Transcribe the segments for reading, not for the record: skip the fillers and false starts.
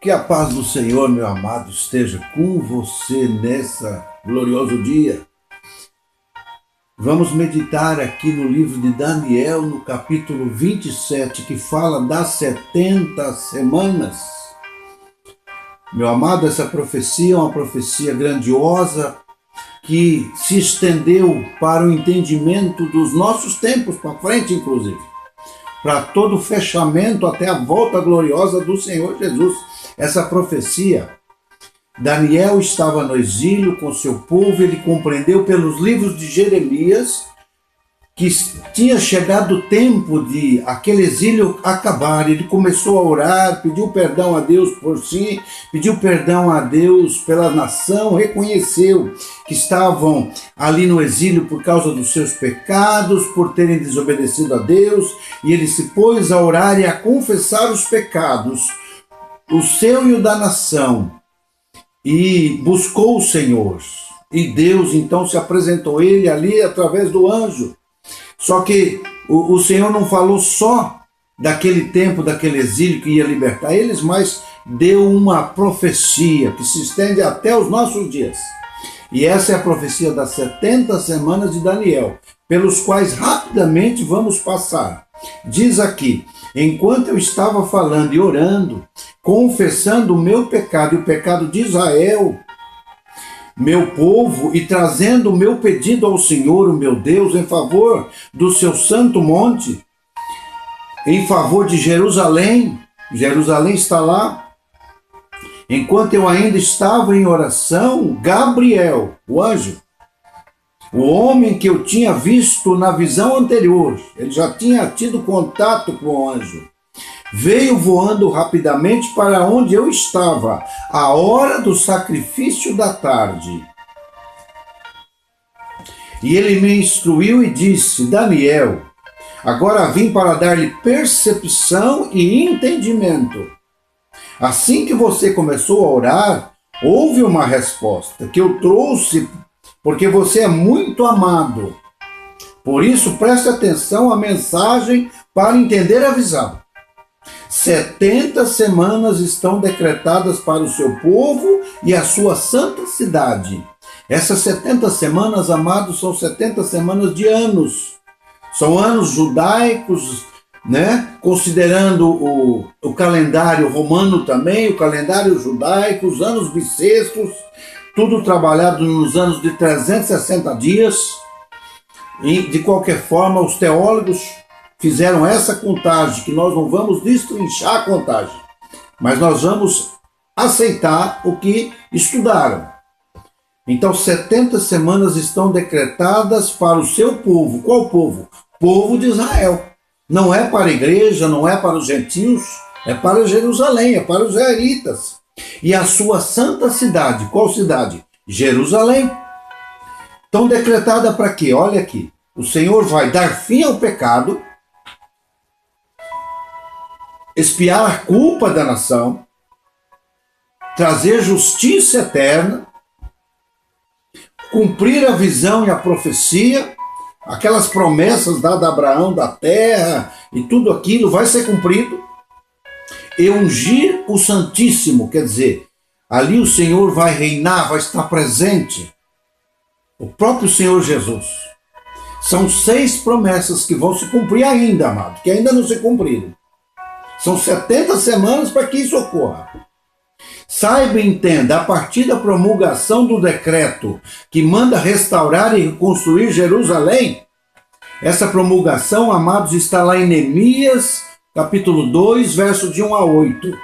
Que a paz do Senhor, meu amado, esteja com você nessa glorioso dia. Vamos meditar aqui no livro de Daniel, no capítulo 27, que fala das 70 semanas. Meu amado, essa profecia é uma profecia grandiosa que se estendeu para o entendimento dos nossos tempos para frente, inclusive, para todo o fechamento até a volta gloriosa do Senhor Jesus. Essa profecia, Daniel estava no exílio com seu povo, ele compreendeu pelos livros de Jeremias que tinha chegado o tempo de aquele exílio acabar. Ele começou a orar, pediu perdão a Deus por si, pediu perdão a Deus pela nação, reconheceu que estavam ali no exílio por causa dos seus pecados, por terem desobedecido a Deus, e ele se pôs a orar e a confessar os pecados, o seu e o da nação, e buscou o Senhor. E Deus então se apresentou a ele ali através do anjo. Só que o Senhor não falou só daquele tempo, daquele exílio que ia libertar eles, mas deu uma profecia que se estende até os nossos dias. E essa é a profecia das 70 semanas de Daniel, pelos quais rapidamente vamos passar. Diz aqui: enquanto eu estava falando e orando, confessando o meu pecado e o pecado de Israel, meu povo, e trazendo o meu pedido ao Senhor, o meu Deus, em favor do seu santo monte, em favor de Jerusalém. Jerusalém está lá. Enquanto eu ainda estava em oração, Gabriel, o anjo, o homem que eu tinha visto na visão anterior, ele já tinha tido contato com o anjo, veio voando rapidamente para onde eu estava, à hora do sacrifício da tarde. E ele me instruiu e disse: Daniel, agora vim para dar-lhe percepção e entendimento. Assim que você começou a orar, houve uma resposta que eu trouxe, porque você é muito amado. Por isso, preste atenção à mensagem para entender a visão. 70 semanas estão decretadas para o seu povo e a sua santa cidade. Essas 70 semanas, amados, são 70 semanas de anos. São anos judaicos, né? Considerando o calendário romano também, o calendário judaico, os anos bissextos, tudo trabalhado nos anos de 360 dias. E, de qualquer forma, os teólogos fizeram essa contagem, que nós não vamos destrinchar a contagem, mas nós vamos aceitar o que estudaram. Então, 70 semanas estão decretadas para o seu povo. Qual povo? Povo de Israel. Não é para a igreja, não é para os gentios, é para Jerusalém, é para os israelitas. E a sua santa cidade. Qual cidade? Jerusalém. Então, decretada para quê? Olha aqui. O Senhor vai dar fim ao pecado, expiar a culpa da nação, trazer justiça eterna, cumprir a visão e a profecia, aquelas promessas dadas a Abraão da terra e tudo aquilo vai ser cumprido, e ungir o Santíssimo, quer dizer, ali o Senhor vai reinar, vai estar presente, o próprio Senhor Jesus. São 6 promessas que vão se cumprir ainda, amado, que ainda não se cumpriram. São 70 semanas para que isso ocorra. Saiba e entenda, a partir da promulgação do decreto que manda restaurar e reconstruir Jerusalém, essa promulgação, amados, está lá em Neemias, capítulo 2, verso de 1 a 8.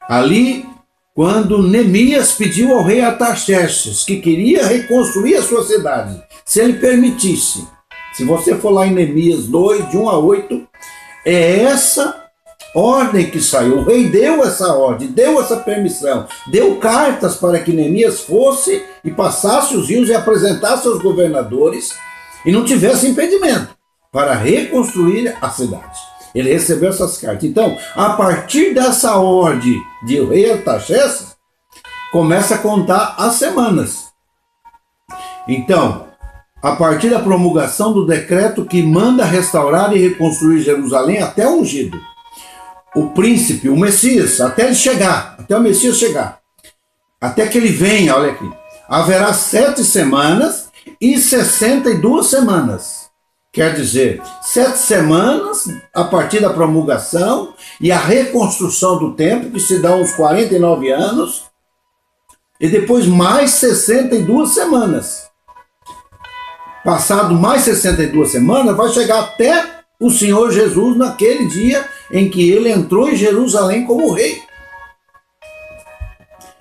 Ali, quando Neemias pediu ao rei Artaxerxes, que queria reconstruir a sua cidade, se ele permitisse. Se você for lá em Neemias 2, de 1 a 8, é essa ordem que saiu. O rei deu essa ordem, deu essa permissão, deu cartas para que Neemias fosse e passasse os rios e apresentasse aos governadores e não tivesse impedimento para reconstruir a cidade. Ele recebeu essas cartas. Então, a partir dessa ordem de o rei Artaxerxes, começa a contar as semanas. Então, a partir da promulgação do decreto que manda restaurar e reconstruir Jerusalém até o ungido. o príncipe, o Messias, até ele chegar, até o Messias chegar, até que ele venha, olha aqui, haverá 7 semanas e 62 semanas. Quer dizer, 7 semanas a partir da promulgação e a reconstrução do templo, que se dá uns 49 anos, e depois mais 62 semanas. Passado mais 62 semanas, vai chegar até o Senhor Jesus naquele dia em que ele entrou em Jerusalém como rei.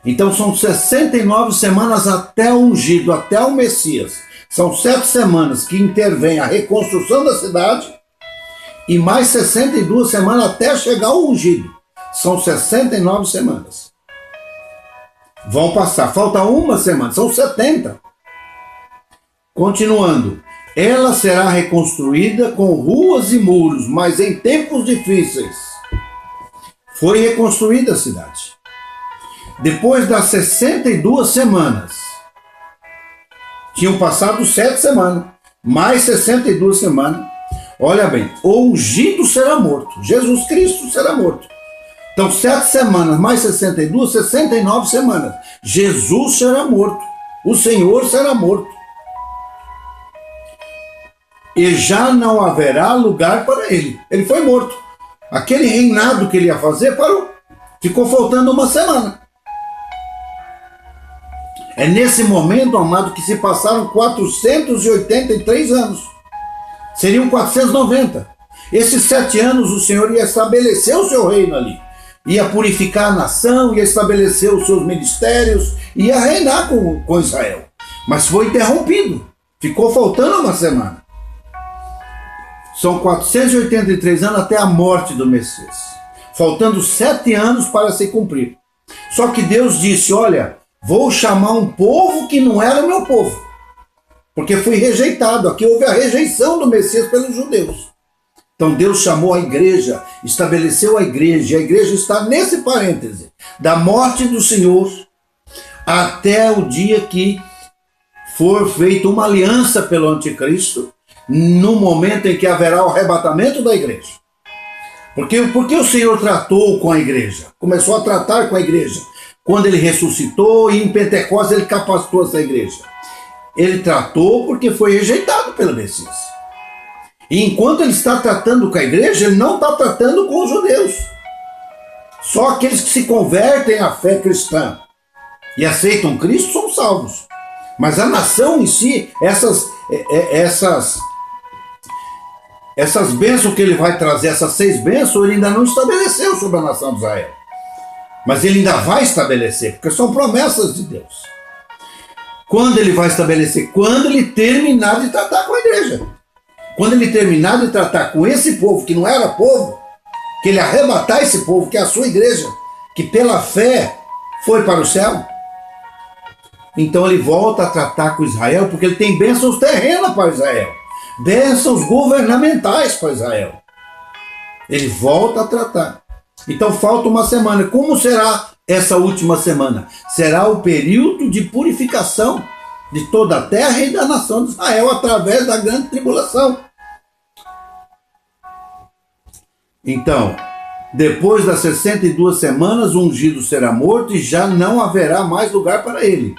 Então são 69 semanas até o ungido, até o Messias. São 7 semanas que intervém a reconstrução da cidade e mais 62 semanas até chegar o ungido. São 69 semanas. Vão passar, falta uma semana, são 70. Continuando. Ela será reconstruída com ruas e muros, mas em tempos difíceis. Foi reconstruída a cidade. Depois das 62 semanas, tinham passado 7 semanas, mais 62 semanas. Olha bem, o ungido será morto, Jesus Cristo será morto. Então 7 semanas, mais 62, 69 semanas. Jesus será morto, o Senhor será morto. E já não haverá lugar para ele. Ele foi morto. Aquele reinado que ele ia fazer parou. Ficou faltando uma semana. É nesse momento, amado, que se passaram 483 anos. Seriam 490. Esses 7 anos o Senhor ia estabelecer o seu reino ali. Ia purificar a nação, ia estabelecer os seus ministérios, ia reinar com Israel. Mas foi interrompido. Ficou faltando uma semana. São 483 anos até a morte do Messias. Faltando 7 anos para se cumprir. Só que Deus disse, olha, vou chamar um povo que não era o meu povo. Porque fui rejeitado. Aqui houve a rejeição do Messias pelos judeus. Então Deus chamou a igreja, estabeleceu a igreja. E a igreja está nesse parêntese. Da morte do Senhor até o dia que for feita uma aliança pelo anticristo. No momento em que haverá o arrebatamento da igreja. Porque o Senhor tratou com a igreja? Começou a tratar com a igreja quando ele ressuscitou e em Pentecostes ele capacitou essa igreja. Ele tratou porque foi rejeitado pelo Messias. E enquanto ele está tratando com a igreja, ele não está tratando com os judeus. Só aqueles que se convertem à fé cristã e aceitam Cristo são salvos. Mas a nação em si, essas bênçãos que ele vai trazer, essas 6 bênçãos, ele ainda não estabeleceu sobre a nação de Israel. Mas ele ainda vai estabelecer, porque são promessas de Deus. Quando ele vai estabelecer? Quando ele terminar de tratar com a igreja. Quando ele terminar de tratar com esse povo, que não era povo, que ele arrebatar esse povo, que é a sua igreja, que pela fé foi para o céu. Então ele volta a tratar com Israel, porque ele tem bênçãos terrenas para Israel. Bênçãos governamentais para Israel. Ele volta a tratar. Então falta uma semana. Como será essa última semana? Será o período de purificação de toda a terra e da nação de Israel através da grande tribulação. Então, depois das 62 semanas, o ungido será morto e já não haverá mais lugar para ele.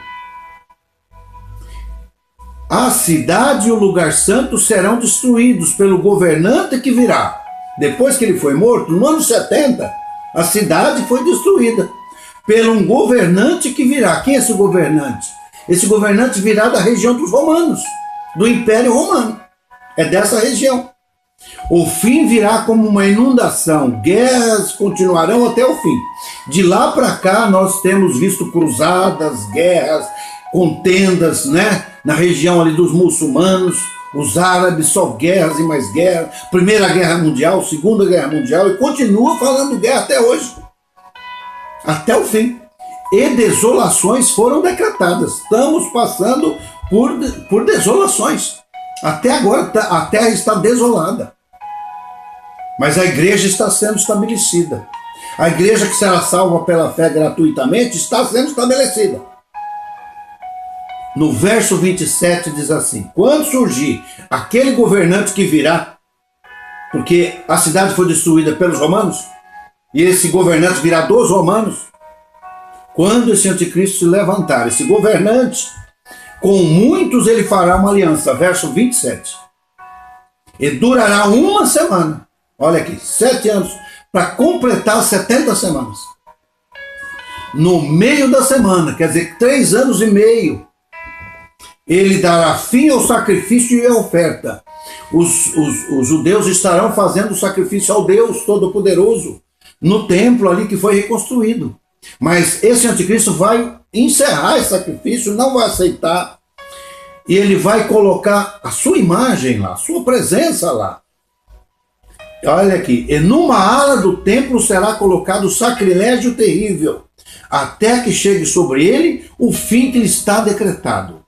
A cidade e o lugar santo serão destruídos pelo governante que virá. Depois que ele foi morto, no ano 70, a cidade foi destruída pelo um governante que virá. Quem é esse governante? Esse governante virá da região dos romanos, do Império Romano. É dessa região. O fim virá como uma inundação. Guerras continuarão até o fim. De lá para cá nós temos visto cruzadas, guerras, contendas, né? Na região ali dos muçulmanos, os árabes, só guerras e mais guerras. Primeira Guerra Mundial, Segunda Guerra Mundial, e continua falando guerra até hoje. Até o fim. E desolações foram decretadas. Estamos passando por desolações. Até agora a terra está desolada. Mas a igreja está sendo estabelecida. A igreja que será salva pela fé gratuitamente está sendo estabelecida. No verso 27 diz assim: quando surgir aquele governante que virá, porque a cidade foi destruída pelos romanos, e esse governante virá dos romanos, quando esse anticristo se levantar, esse governante, com muitos ele fará uma aliança, verso 27. E durará uma semana. Olha aqui, 7 anos, para completar 70 semanas. No meio da semana, quer dizer, 3 anos e meio, ele dará fim ao sacrifício e à oferta. Os judeus estarão fazendo sacrifício ao Deus Todo-Poderoso no templo ali que foi reconstruído. Mas esse anticristo vai encerrar esse sacrifício, não vai aceitar, e ele vai colocar a sua imagem lá, a sua presença lá. Olha aqui, e numa ala do templo será colocado sacrilégio terrível, até que chegue sobre ele o fim que lhe está decretado.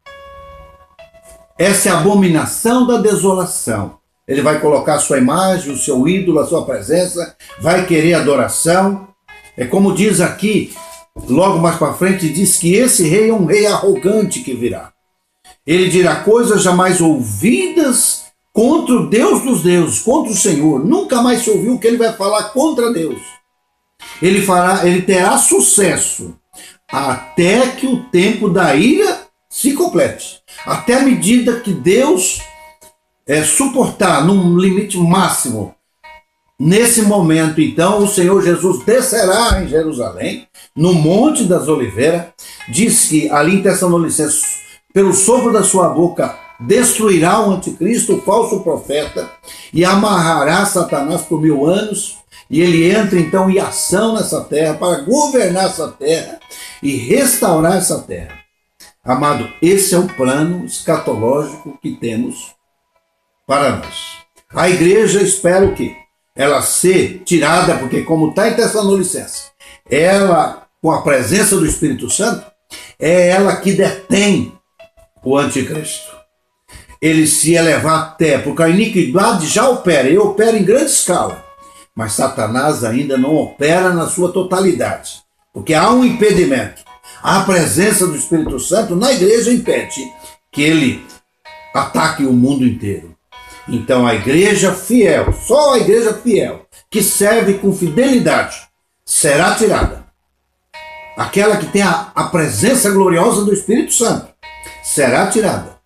Essa é a abominação da desolação. Ele vai colocar a sua imagem, o seu ídolo, a sua presença, vai querer adoração. É como diz aqui, logo mais para frente, diz que esse rei é um rei arrogante que virá. Ele dirá coisas jamais ouvidas contra o Deus dos deuses, contra o Senhor. Nunca mais se ouviu o que ele vai falar contra Deus. Ele terá sucesso até que o tempo da ira se complete. Até a medida que Deus suportar num limite máximo. Nesse momento, então, o Senhor Jesus descerá em Jerusalém, no Monte das Oliveiras. Diz que ali em Tessalonicenses, pelo sopro da sua boca, destruirá o anticristo, o falso profeta, e amarrará Satanás por 1000 anos. E ele entra então em ação nessa terra para governar essa terra e restaurar essa terra. Amado, esse é o plano escatológico que temos para nós. A igreja espera o quê? Ela ser tirada, porque como está em Tessalonicenses, ela, com a presença do Espírito Santo, é ela que detém o anticristo. Ele se elevar até, porque a iniquidade já opera, e opera em grande escala, mas Satanás ainda não opera na sua totalidade, porque há um impedimento. A presença do Espírito Santo na igreja impede que ele ataque o mundo inteiro. Então a igreja fiel, só a igreja fiel, que serve com fidelidade, será tirada. Aquela que tem a presença gloriosa do Espírito Santo, será tirada.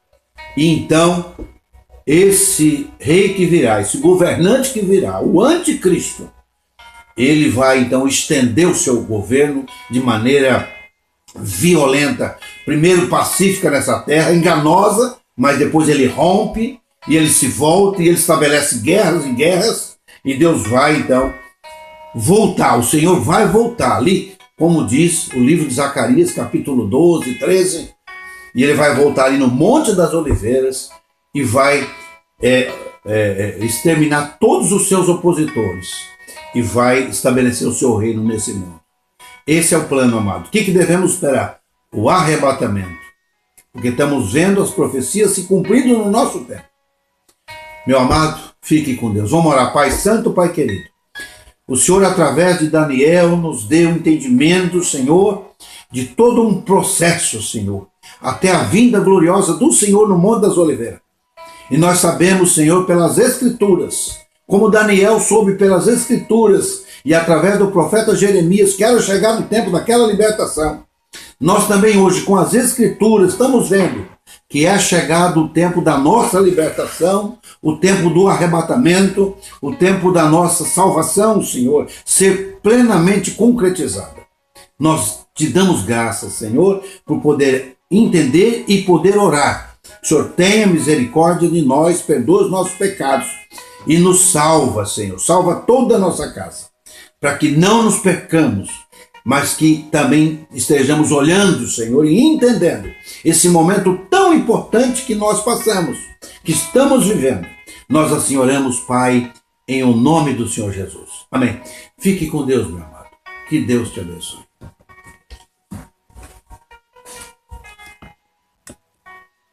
E então, esse rei que virá, esse governante que virá, o anticristo, ele vai então estender o seu governo de maneira violenta, primeiro pacífica nessa terra, enganosa, mas depois ele rompe, e ele se volta, e ele estabelece guerras e guerras, e Deus vai então voltar, o Senhor vai voltar ali, como diz o livro de Zacarias, capítulo 12, 13, e ele vai voltar ali no Monte das Oliveiras, e vai exterminar todos os seus opositores, e vai estabelecer o seu reino nesse mundo. Esse é o plano, amado. O que devemos esperar? O arrebatamento. Porque estamos vendo as profecias se cumprindo no nosso tempo. Meu amado, fique com Deus. Vamos orar. Pai Santo, Pai querido. O Senhor, através de Daniel, nos deu entendimento, Senhor, de todo um processo, Senhor, até a vinda gloriosa do Senhor no Monte das Oliveiras. E nós sabemos, Senhor, pelas Escrituras, como Daniel soube pelas Escrituras, e através do profeta Jeremias, que era chegado o tempo daquela libertação. Nós também hoje, com as Escrituras, estamos vendo que é chegado o tempo da nossa libertação, o tempo do arrebatamento, o tempo da nossa salvação, Senhor, ser plenamente concretizada. Nós te damos graças, Senhor, por poder entender e poder orar. O Senhor tenha misericórdia de nós, perdoa os nossos pecados e nos salva, Senhor. Salva toda a nossa casa, para que não nos percamos, mas que também estejamos olhando, Senhor, e entendendo esse momento tão importante que nós passamos, que estamos vivendo. Nós assim oramos, Pai, em o nome do Senhor Jesus. Amém. Fique com Deus, meu amado. Que Deus te abençoe.